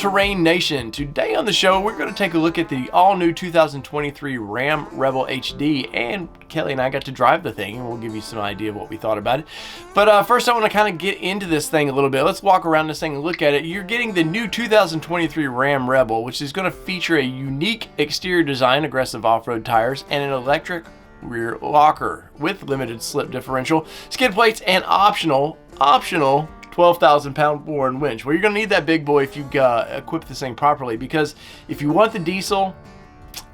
all-terrain nation. Today on the show, we're going to take a look at the all-new 2023 Ram Rebel HD, and Kelly and I got to drive the thing, and we'll give you some idea of what we thought about it. But first, I want to kind of get into this thing a little bit. Let's walk around this thing and look at it. You're getting the new 2023 Ram Rebel, which is going to feature a unique exterior design, aggressive off-road tires, and an electric rear locker with limited slip differential, skid plates, and optional 12,000 pound bore and winch. Well, you're going to need that big boy if you equip this thing properly, because if you want the diesel,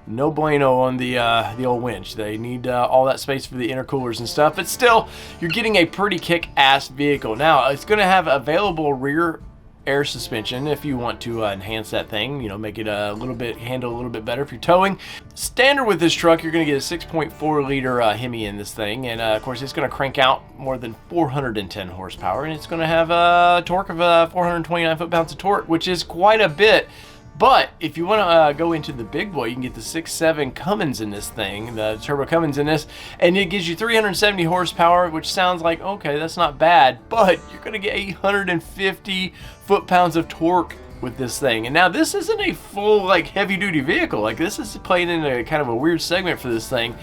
no bueno on the old winch. They need all that space for the intercoolers and stuff, but still, you're getting a pretty kick-ass vehicle. Now, it's going to have available rear air suspension if you want to enhance that thing, you know, make it handle a little bit better if you're towing. Standard with this truck, you're going to get a 6.4 liter Hemi in this thing, and of course it's going to crank out more than 410 horsepower, and it's going to have a torque of 429 foot-pounds of torque, which is quite a bit. But if you want to go into the big boy, you can get the 6.7 Cummins in this thing, the turbo Cummins in this, and it gives you 370 horsepower, which sounds like, okay, that's not bad, but you're going to get 850 foot-pounds of torque with this thing. And now this isn't a full, like, heavy-duty vehicle. Like, this is playing in a kind of a weird segment for this thing.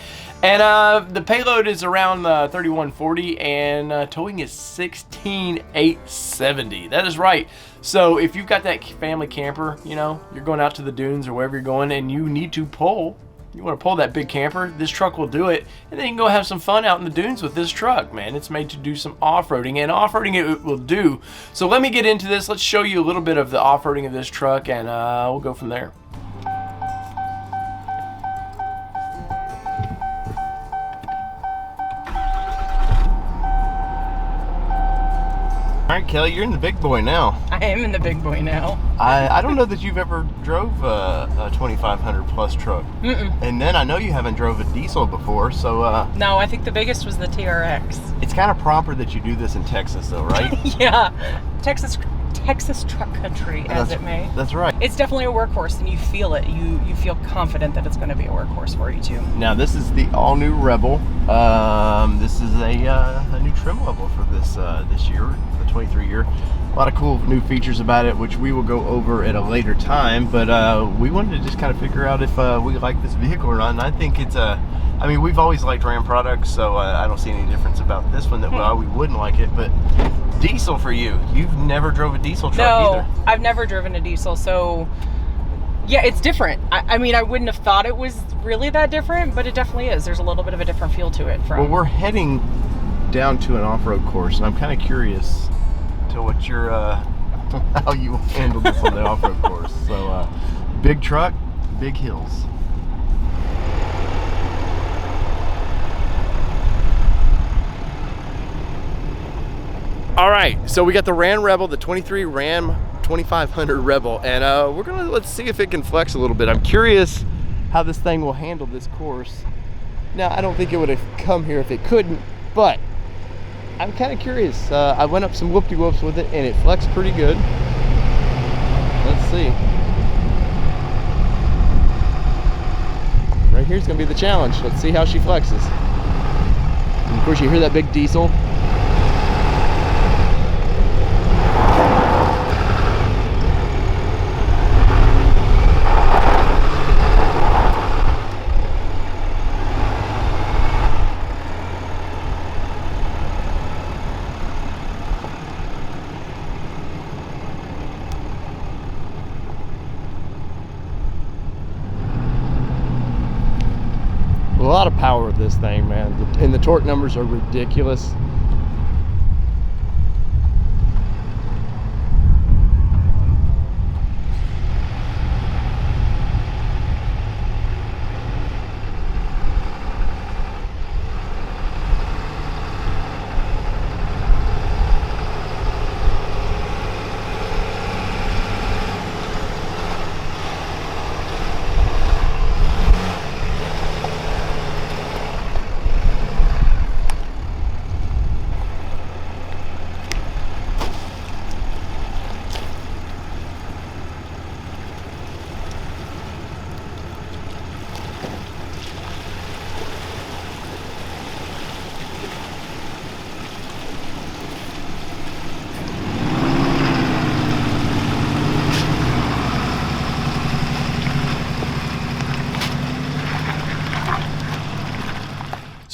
And the payload is around 3140, and towing is 16,870. That is right. So if you've got that family camper, you know, you're going out to the dunes or wherever you're going, and you need to pull, you want to pull that big camper, this truck will do it, and then you can go have some fun out in the dunes with this truck, man. It's made to do some off-roading, and off-roading it will do. So let me get into this. Let's show you a little bit of the off-roading of this truck, and we'll go from there. All right, Kelly, you're in the big boy now. I am in the big boy now. I don't know that you've ever drove a 2500 plus truck. And then I know you haven't drove a diesel before, so no, I think the biggest was the TRX. It's kind of proper that you do this in Texas, though, right? Yeah, Texas truck country, as it may. That's right. It's definitely a workhorse, and you feel it. You feel confident that it's going to be a workhorse for you too. Now, this is the all-new Rebel. This is a new trim level for this year, the 23 year. A lot of cool new features about it, which we will go over at a later time. But we wanted to just kind of figure out if we like this vehicle or not. And I think it's I mean, we've always liked Ram products, so I don't see any difference about this one that we wouldn't like it. But diesel for you. You've never drove a diesel truck either. No, I've never driven a diesel, so yeah, it's different. I mean, I wouldn't have thought it was really that different, but it definitely is. There's a little bit of a different feel to it. Well, we're heading down to an off-road course, and I'm kind of curious to what your how you handle this on the off-road course. So big truck, big hills. All right, so we got the Ram Rebel, the 23 Ram 2500 Rebel, and let's see if it can flex a little bit. I'm curious how this thing will handle this course. Now, I don't think it would have come here if it couldn't, but I'm kind of curious. I went up some whoop-de-whoops with it, and it flexed pretty good. Let's see. Right here's gonna be the challenge. Let's see how she flexes. And of course, you hear that big diesel. A lot of power with this thing, man, and the torque numbers are ridiculous.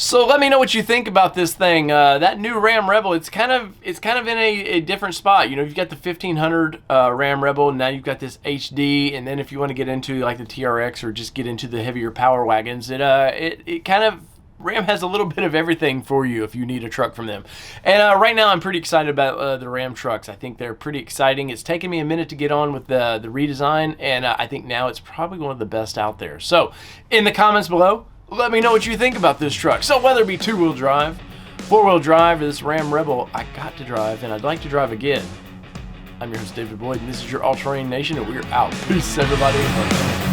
So let me know what you think about this thing. That new Ram Rebel, it's kind of in a different spot. You know, you've got the 1500 Ram Rebel, and now you've got this HD, and then if you want to get into like the TRX or just get into the heavier power wagons, it kind of, Ram has a little bit of everything for you if you need a truck from them. And right now I'm pretty excited about the Ram trucks. I think they're pretty exciting. It's taken me a minute to get on with the redesign, and I think now it's probably one of the best out there. So in the comments below, let me know what you think about this truck. So whether it be 2-wheel drive, 4-wheel drive, or this Ram Rebel, I got to drive, and I'd like to drive again. I'm your host, David Boyd, and this is your All Terrain Nation, and we're out. Peace, everybody.